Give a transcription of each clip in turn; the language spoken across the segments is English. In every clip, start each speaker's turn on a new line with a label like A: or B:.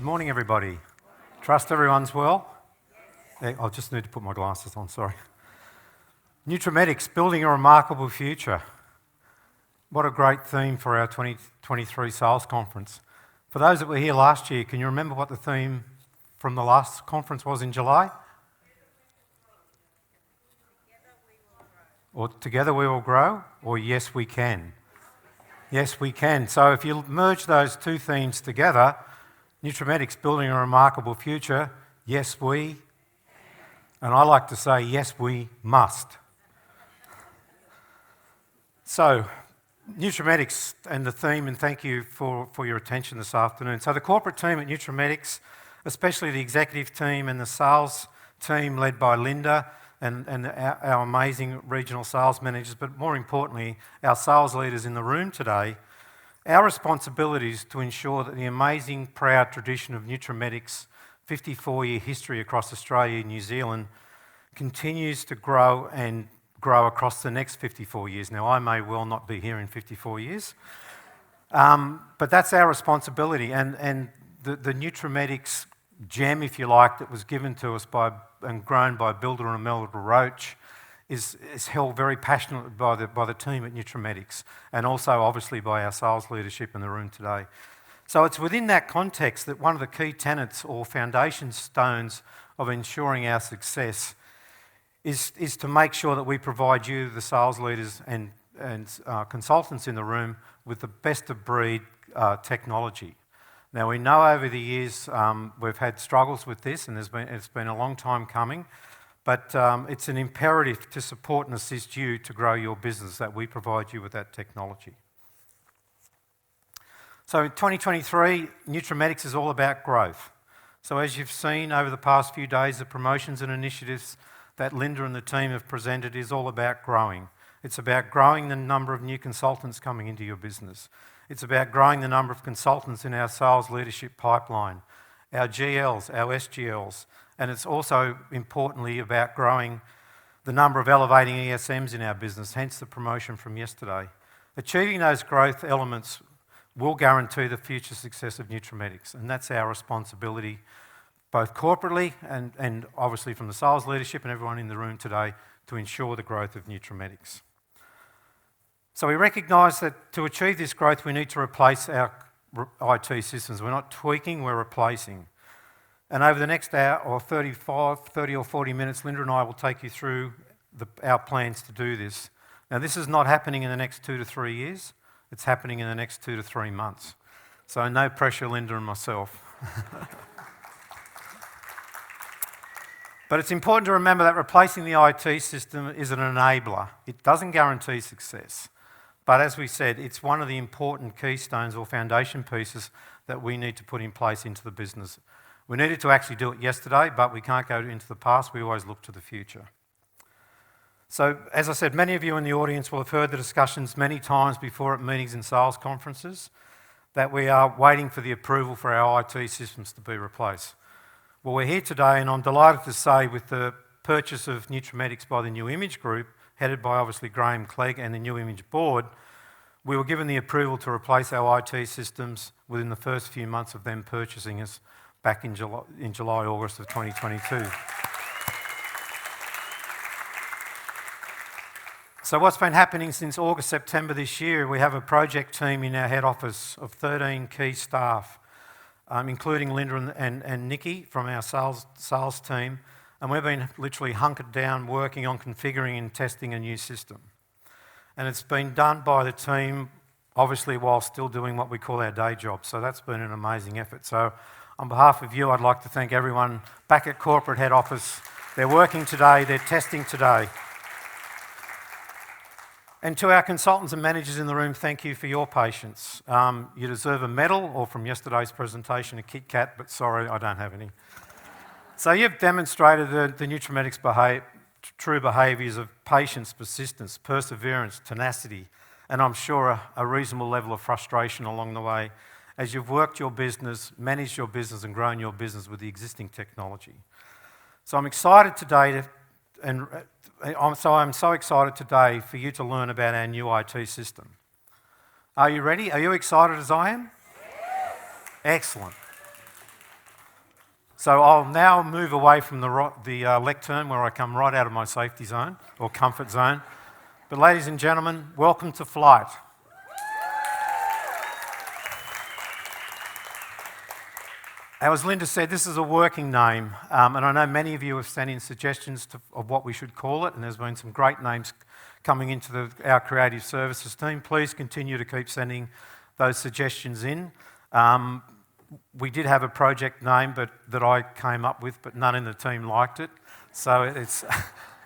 A: Good morning, everybody. Trust everyone's well. I just need to put my glasses on, sorry. Nutramedics, building a remarkable future. What a great theme for our 2023 sales conference. For those that were here last year, can you remember what the theme from the last conference was in July? Or together we will grow, or yes we can. Yes we can. So if you merge those two themes together, Nutramedics, building a remarkable future, yes we, and I like to say yes we must. So Nutramedics and the theme, and thank you for your attention this afternoon. So the corporate team at Nutramedics, especially the executive team and the sales team led by Linda and our amazing regional sales managers, but more importantly, our sales leaders in the room today, our responsibility is to ensure that the amazing, proud tradition of Nutramedics' 54-year history across Australia and New Zealand continues to grow and grow across the next 54 years. Now, I may well not be here in 54 years, but that's our responsibility. And the Nutramedics gem, if you like, that was given to us by and grown by Builder and Imelda Roach is held very passionately by the team at Nutramedics, and also obviously by our sales leadership in the room today. So it's within that context that one of the key tenets or foundation stones of ensuring our success is to make sure that we provide you, the sales leaders and consultants in the room, with the best of breed technology. Now, we know over the years we've had struggles with this, and it's been a long time coming, but it's an imperative to support and assist you to grow your business that we provide you with that technology. So in 2023, Nutramedics is all about growth. So as you've seen over the past few days, the promotions and initiatives that Linda and the team have presented is all about growing. It's about growing the number of new consultants coming into your business. It's about growing the number of consultants in our sales leadership pipeline, our GLs, our SGLs, and it's also importantly about growing the number of elevating ESMs in our business, hence the promotion from yesterday. Achieving those growth elements will guarantee the future success of Nutramedics, and that's our responsibility, both corporately and obviously from the sales leadership and everyone in the room today, to ensure the growth of Nutramedics. So we recognise that to achieve this growth, we need to replace our IT systems. We're not tweaking, we're replacing. And over the next hour or 30 or 40 minutes, Linda and I will take you through our plans to do this. Now, this is not happening in the next 2 to 3 years. It's happening in the next 2 to 3 months. So no pressure, Linda and myself. But it's important to remember that replacing the IT system is an enabler. It doesn't guarantee success. But as we said, it's one of the important keystones or foundation pieces that we need to put in place into the business. We needed to actually do it yesterday, but we can't go into the past. We always look to the future. So, as I said, many of you in the audience will have heard the discussions many times before at meetings and sales conferences that we are waiting for the approval for our IT systems to be replaced. Well, we're here today, and I'm delighted to say with the purchase of Nutramedics by the New Image Group, headed by obviously Graham Clegg and the New Image board, we were given the approval to replace our IT systems within the first few months of them purchasing us back in July, August of 2022. So what's been happening since August, September this year, we have a project team in our head office of 13 key staff, including Linda and Nikki from our sales team, and we've been literally hunkered down working on configuring and testing a new system. And it's been done by the team, obviously, while still doing what we call our day job. So that's been an amazing effort. So on behalf of you, I'd like to thank everyone back at corporate head office. They're working today, they're testing today. And to our consultants and managers in the room, thank you for your patience. You deserve a medal, or from yesterday's presentation, a Kit Kat, but sorry, I don't have any. So you've demonstrated the Nutramedics true behaviours of patience, persistence, perseverance, tenacity, and I'm sure a reasonable level of frustration along the way as you've worked your business, managed your business and grown your business with the existing technology. So I'm excited today I'm so excited today for you to learn about our new IT system. Are you ready? Are you excited as I am? Yes. Excellent. So I'll now move away from the lectern where I come right out of my safety zone or comfort zone. But ladies and gentlemen, welcome to Flight. As Linda said, this is a working name, and I know many of you have sent in suggestions of what we should call it, and there's been some great names coming into our creative services team. Please continue to keep sending those suggestions in. We did have a project name that I came up with, but none in the team liked it, so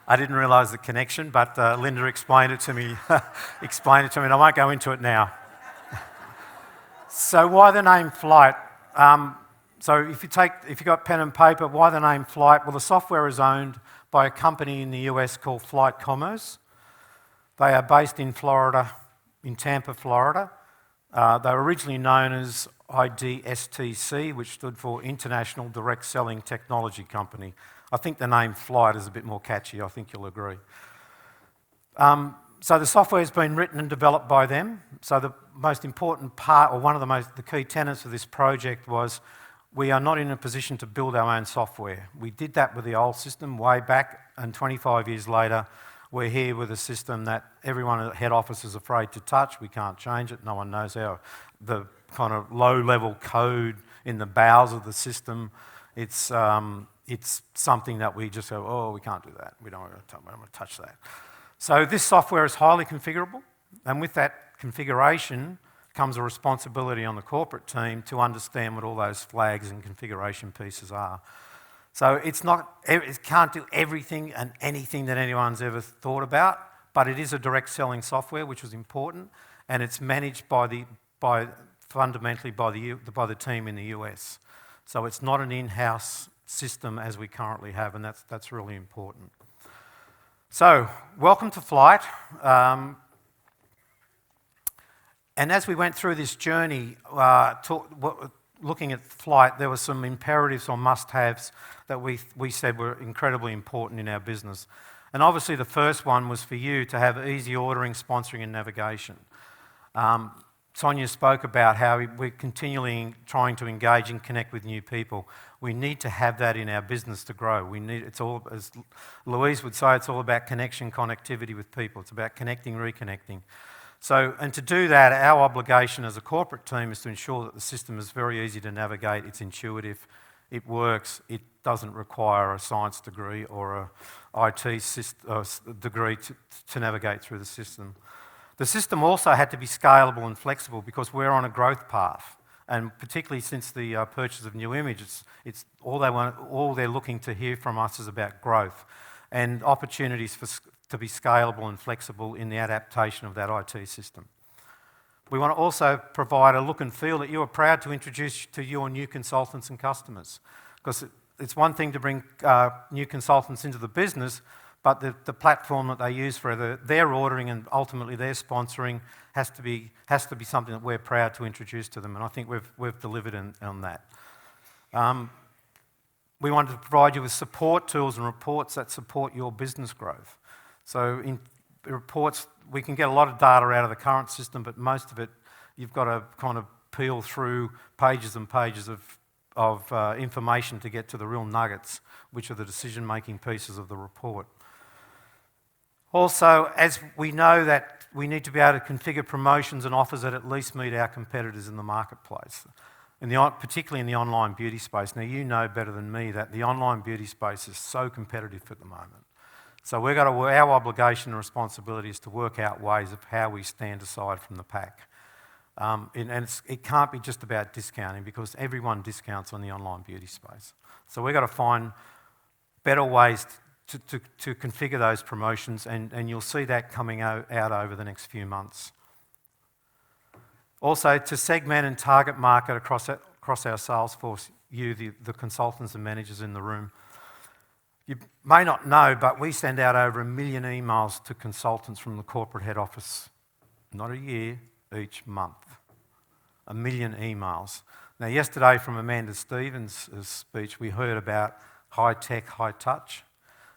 A: I didn't realise the connection, but Linda explained it to me, and I won't go into it now. So why the name Flight? So if you got pen and paper, why the name Flight? Well, the software is owned by a company in the US called Flight Commerce. They are based in Florida, in Tampa, Florida. They were originally known as IDSTC, which stood for International Direct Selling Technology Company. I think the name Flight is a bit more catchy, I think you'll agree. So the software has been written and developed by them. So the most important part, or one of the key tenets of this project was we are not in a position to build our own software. We did that with the old system way back, and 25 years later, we're here with a system that everyone at head office is afraid to touch. We can't change it. No one knows the kind of low-level code in the bowels of the system. It's something that we just go, oh, we can't do that. We don't want to touch that. So this software is highly configurable, and with that configuration comes a responsibility on the corporate team to understand what all those flags and configuration pieces are. So it can't do everything and anything that anyone's ever thought about, but it is a direct selling software, which was important, and it's managed fundamentally by the team in the US. So it's not an in-house system as we currently have, and that's really important. So welcome to Flight. And as we went through this journey, looking at Flight, there were some imperatives or must-haves that we said were incredibly important in our business. And obviously the first one was for you to have easy ordering, sponsoring and navigation. Sonia spoke about how we're continually trying to engage and connect with new people. We need to have that in our business to grow. It's all, as Louise would say, it's all about connection, connectivity with people. It's about connecting, reconnecting. So, and to do that, our obligation as a corporate team is to ensure that the system is very easy to navigate, it's intuitive, it works, it doesn't require a science degree or a IT degree to navigate through the system. The system also had to be scalable and flexible because we're on a growth path, and particularly since the purchase of New Image, it's all they're looking to hear from us is about growth and opportunities to be scalable and flexible in the adaptation of that IT system. We want to also provide a look and feel that you are proud to introduce to your new consultants and customers, because it's one thing to bring new consultants into the business, but the platform that they use for their ordering and ultimately their sponsoring has to be something that we're proud to introduce to them, and I think we've delivered on that. We wanted to provide you with support tools and reports that support your business growth. So in reports, we can get a lot of data out of the current system, but most of it, you've got to kind of peel through pages and pages of information to get to the real nuggets, which are the decision-making pieces of the report. Also, as we know that we need to be able to configure promotions and offers that at least meet our competitors in the marketplace, particularly in the online beauty space. Now, you know better than me that the online beauty space is so competitive at the moment. So our obligation and responsibility is to work out ways of how we stand aside from the pack. It can't be just about discounting because everyone discounts on the online beauty space. So we've got to find better ways to configure those promotions, and you'll see that coming out over the next few months. Also, to segment and target market across our sales force, the consultants and managers in the room. You may not know, but we send out over 1 million emails to consultants from the corporate head office, not a year, each month. 1 million emails. Now, yesterday from Amanda Stevens' speech, we heard about high tech, high touch,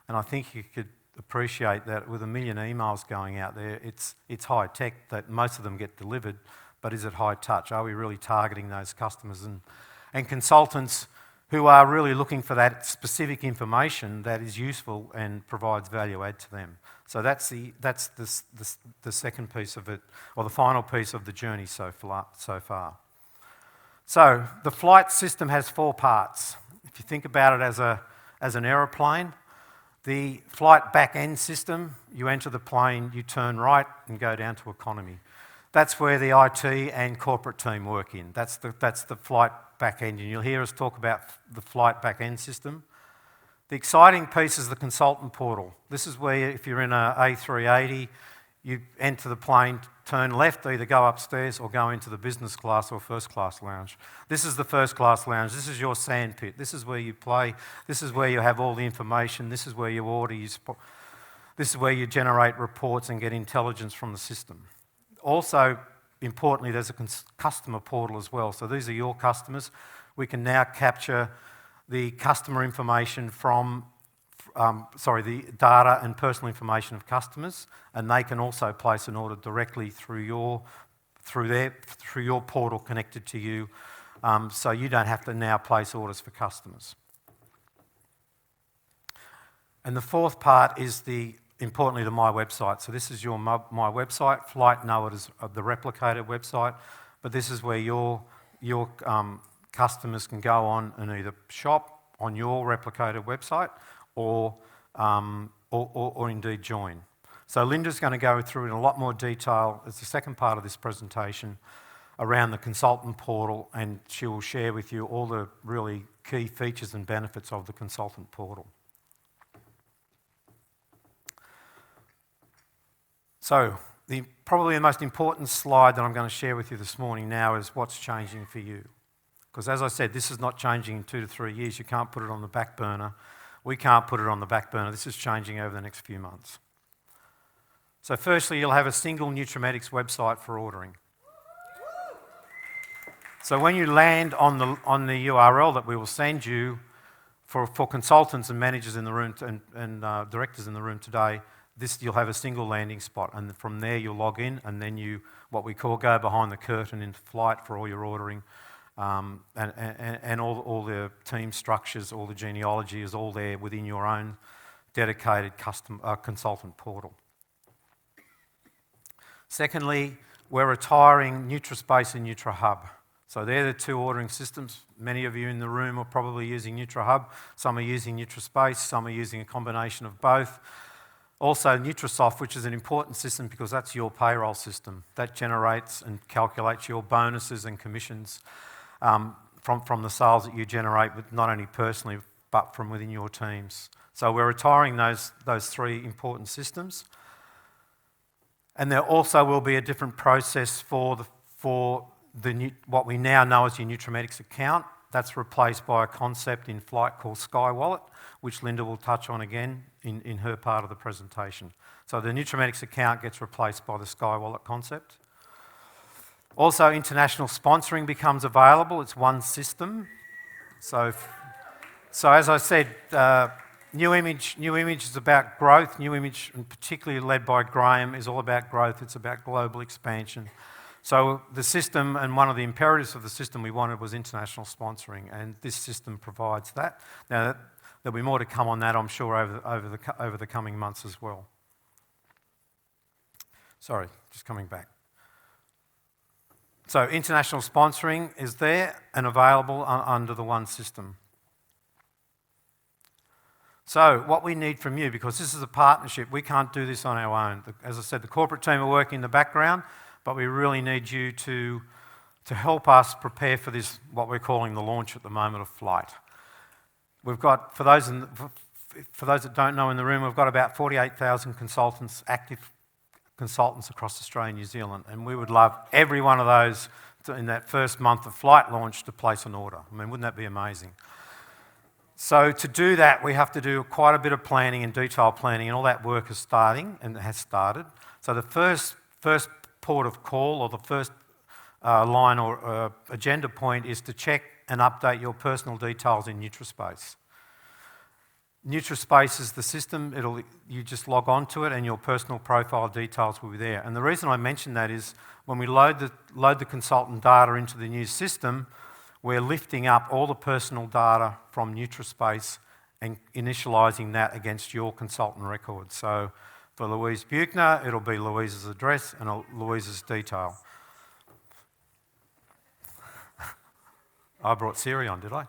A: and I think you could appreciate that with 1 million emails going out there, it's high tech that most of them get delivered, but is it high touch? Are we really targeting those customers? And consultants who are really looking for that specific information that is useful and provides value add to them. So that's the second piece of it, or the final piece of the journey so far. So the flight system has 4 parts. If you think about it as an aeroplane, the flight back-end system, you enter the plane, you turn right and go down to economy. That's where the IT and corporate team work in. That's the flight back-end, and you'll hear us talk about the flight back-end system. The exciting piece is the consultant portal. This is where, if you're in an A380, you enter the plane, turn left, either go upstairs or go into the business class or first class lounge. This is the first class lounge. This is your sandpit. This is where you play. This is where you have all the information. This is where you order. This is where you generate reports and get intelligence from the system. Also, importantly, there's a customer portal as well. So these are your customers. We can now capture the customer information from the data and personal information of customers, and they can also place an order directly through your portal connected to you, so you don't have to now place orders for customers. And the fourth part is importantly the My Website. So this is your My Website. Flight know it as the Replicator website, but this is where your customers can go on and either shop on your Replicator website or indeed join. So Linda's going to go through in a lot more detail as the second part of this presentation around the consultant portal, and she will share with you all the really key features and benefits of the consultant portal. So probably the most important slide that I'm going to share with you this morning now is what's changing for you. Because as I said, this is not changing in 2 to 3 years. You can't put it on the back burner. We can't put it on the back burner. This is changing over the next few months. So firstly, you'll have a single Nutramedix website for ordering. So when you land on the URL that we will send you for consultants and managers in the room and directors in the room today, you'll have a single landing spot, and from there you'll log in, and then you, what we call, go behind the curtain into flight for all your ordering. And all the team structures, all the genealogy is all there within your own dedicated consultant portal. Secondly, we're retiring NutraSpace and NutraHub. So they're the 2 ordering systems. Many of you in the room are probably using NutraHub. Some are using NutraSpace. Some are using a combination of both. Also, NutraSoft, which is an important system because that's your payroll system. That generates and calculates your bonuses and commissions from the sales that you generate, with not only personally but from within your teams. So we're retiring those 3 important systems, and there also will be a different process for what we now know as your Nutramedix account. That's replaced by a concept in flight called SkyWallet, which Linda will touch on again in her part of the presentation. So the Nutramedix account gets replaced by the SkyWallet concept. Also, international sponsoring becomes available. It's one system. So as I said, New Image is about growth. New Image, and particularly led by Graham, is all about growth. It's about global expansion. So the system, and one of the imperatives of the system we wanted, was international sponsoring, and this system provides that. Now, there'll be more to come on that, I'm sure, over the coming months as well. Sorry, just coming back. So international sponsoring is there and available under the one system. So what we need from you, because this is a partnership, we can't do this on our own. As I said, the corporate team are working in the background, but we really need you to help us prepare for this, what we're calling the launch at the moment of flight. We've got, for those that don't know in the room, we've got about 48,000 consultants, active consultants across Australia and New Zealand, and we would love every one of those in that first month of flight launch to place an order. I mean, wouldn't that be amazing? So to do that, we have to do quite a bit of planning and detailed planning, and all that work is starting and has started. So the first port of call, or the first line or agenda point, is to check and update your personal details in NutraSpace. NutraSpace is the system. You just log on to it and your personal profile details will be there. And the reason I mention that is when we load the consultant data into the new system, we're lifting up all the personal data from Nutraspace and initialising that against your consultant record. So for Louise Buchner, it'll be Louise's address and Louise's detail. I brought Siri on, did I?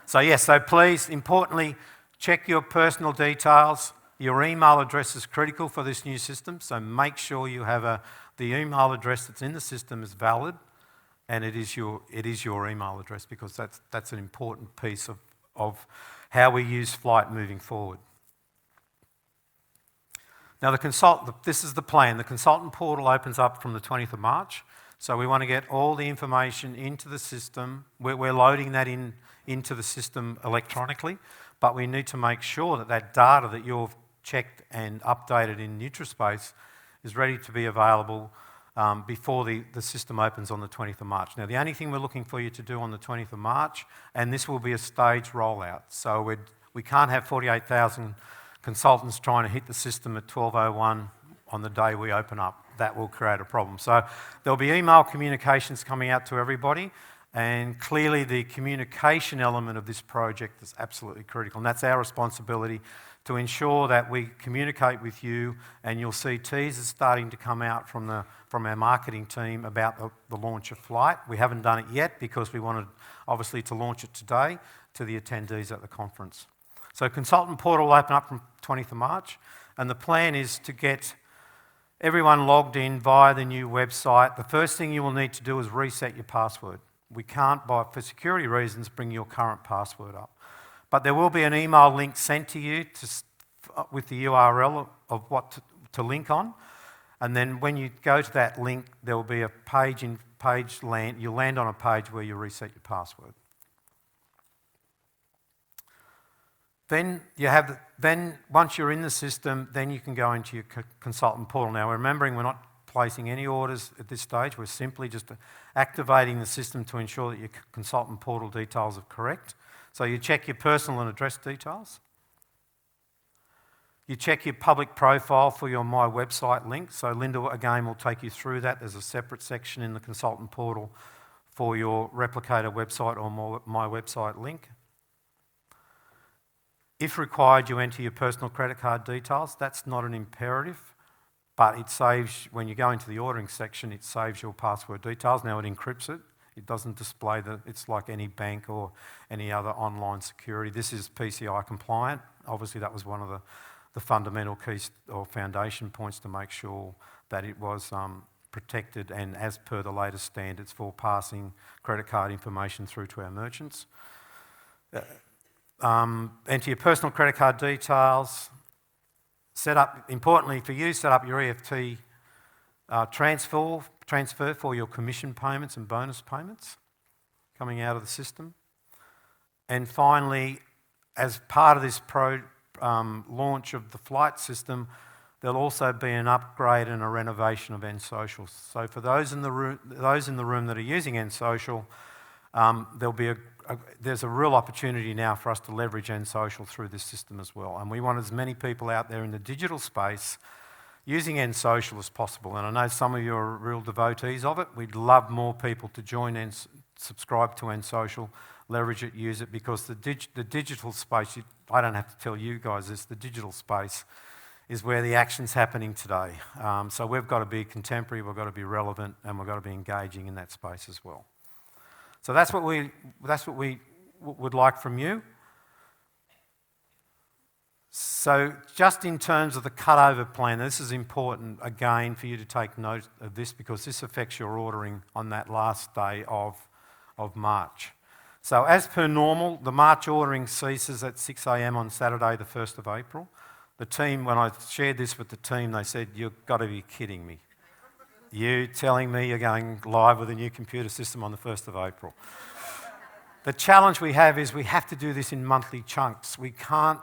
A: So please, importantly, check your personal details. Your email address is critical for this new system, so make sure you have the email address that's in the system is valid, and it is your email address, because that's an important piece of how we use Flight moving forward. Now, this is the plan. The consultant portal opens up from the 20th of March, so we want to get all the information into the system. We're loading that into the system electronically, but we need to make sure that data that you've checked and updated in Nutraspace is ready to be available before the system opens on the 20th of March. Now, the only thing we're looking for you to do on the 20th of March, and this will be a staged rollout, so we can't have 48,000 consultants trying to hit the system at 12:01 on the day we open up. That will create a problem. So there'll be email communications coming out to everybody, and clearly the communication element of this project is absolutely critical, and that's our responsibility to ensure that we communicate with you, and you'll see teasers starting to come out from our marketing team about the launch of Flight. We haven't done it yet because we wanted, obviously, to launch it today to the attendees at the conference. So consultant portal will open up from 20th of March, and the plan is to get everyone logged in via the new website. The first thing you will need to do is reset your password. We can't, for security reasons, bring your current password up. But there will be an email link sent to you with the URL of what to link on. And then when you go to that link, there will be a you'll land on a page where you reset your password. Then once you're in the system, then you can go into your consultant portal. Now, remembering we're not placing any orders at this stage. We're simply just activating the system to ensure that your consultant portal details are correct. So you check your personal and address details. You check your public profile for your My Website link. So Linda, again, will take you through that. There's a separate section in the consultant portal for your Replicator website or My Website link. If required, you enter your personal credit card details. That's not an imperative, but it saves, when you go into the ordering section, it saves your password details. Now it encrypts it. It doesn't display it's like any bank or any other online security. This is PCI compliant. Obviously, that was one of the fundamental keys or foundation points to make sure that it was protected and as per the latest standards for passing credit card information through to our merchants. Enter your personal credit card details. Importantly for you, set up your EFT transfer for your commission payments and bonus payments coming out of the system. And finally, as part of this launch of the Flight system, there'll also be an upgrade and a renovation of Nsocial. So for those in the room that are using Nsocial, there's a real opportunity now for us to leverage Nsocial through this system as well. And we want as many people out there in the digital space using Nsocial as possible. And I know some of you are real devotees of it. We'd love more people to join and subscribe to Nsocial, leverage it, use it, because the digital space, I don't have to tell you guys this, the digital space is where the action's happening today. So we've got to be contemporary, we've got to be relevant, and we've got to be engaging in that space as well. So that's what we would like from you. So just in terms of the cutover plan, this is important again for you to take note of this, because this affects your ordering on that last day of March. So as per normal, the March ordering ceases at 6 a.m. on Saturday the 1st of April. The team, when I shared this with the team, they said, "You've got to be kidding me. You telling me you're going live with a new computer system on the 1st of April." The challenge we have is we have to do this in monthly chunks. We can't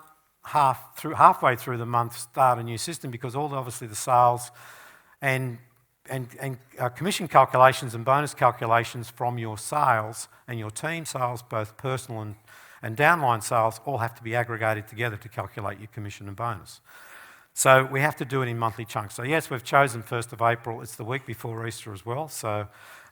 A: halfway through the month start a new system, because obviously the sales and commission calculations and bonus calculations from your sales and your team sales, both personal and downline sales, all have to be aggregated together to calculate your commission and bonus. So we have to do it in monthly chunks. So yes, we've chosen 1st of April. It's the week before Easter as well. So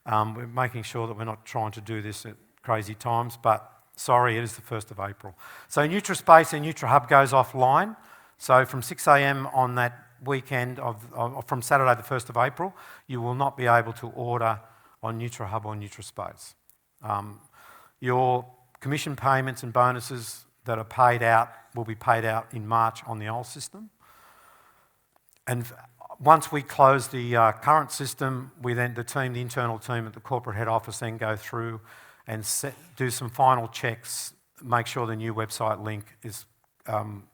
A: We're making sure that we're not trying to do this at crazy times, but sorry, it is the 1st of April. So NutraSpace and NutraHub goes offline. So from 6 a.m. on that weekend from Saturday the 1st of April, you will not be able to order on NutraHub or NutraSpace. Your commission payments and bonuses that are paid out will be paid out in March on the old system. And once we close the current system, the internal team at the corporate head office then go through and do some final checks, make sure the new website link is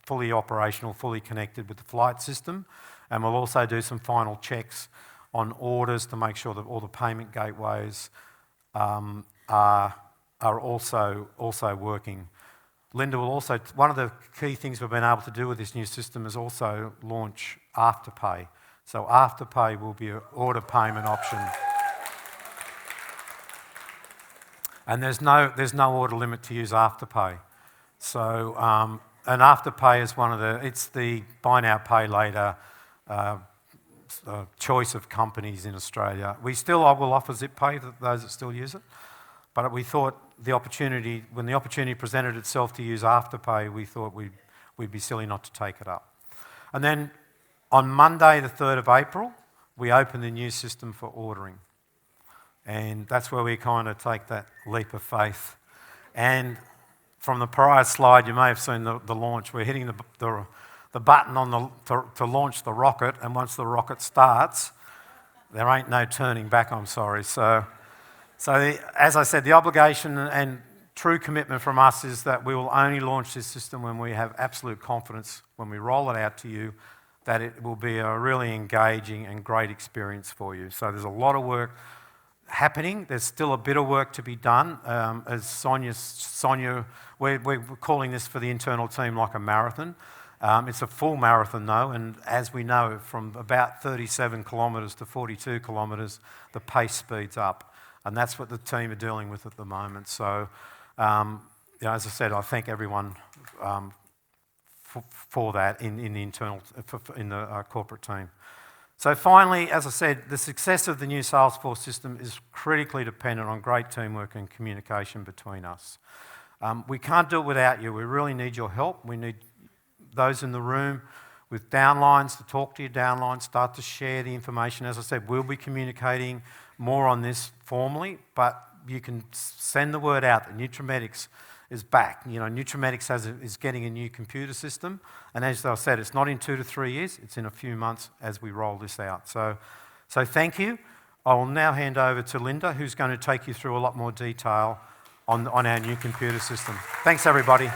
A: fully operational, fully connected with the flight system. And we'll also do some final checks on orders to make sure that all the payment gateways are also working. Linda will also, one of the key things we've been able to do with this new system is also launch Afterpay. So Afterpay will be an order payment option. And there's no order limit to use Afterpay. So, and Afterpay is it's the buy now, pay later choice of companies in Australia. We still will offer ZipPay to those that still use it, but we thought when the opportunity presented itself to use Afterpay, we thought we'd be silly not to take it up. And then on Monday, the 3rd of April, we open the new system for ordering. And that's where we kind of take that leap of faith. And from the prior slide, you may have seen the launch. We're hitting the button to launch the rocket, and once the rocket starts, there ain't no turning back, I'm sorry. So as I said, the obligation and true commitment from us is that we will only launch this system when we have absolute confidence, when we roll it out to you, that it will be a really engaging and great experience for you. So there's a lot of work happening. There's still a bit of work to be done. As Sonia, we're calling this for the internal team like a marathon. It's a full marathon though, and as we know, from about 37 kilometres to 42 kilometres, the pace speeds up. And that's what the team are dealing with at the moment. So, as I said, I thank everyone for that in the corporate team. So finally, as I said, the success of the new Salesforce system is critically dependent on great teamwork and communication between us. We can't do it without you. We really need your help. We need those in the room with downlines to talk to your downlines, start to share the information. As I said, we'll be communicating more on this formally, but you can send the word out that Nutramedix is back. Nutramedix is getting a new computer system, and as I said, it's not in 2 to 3 years, it's in a few months as we roll this out. So thank you. I will now hand over to Linda, who's going to take you through a lot more detail on our new computer system. Thanks, everybody.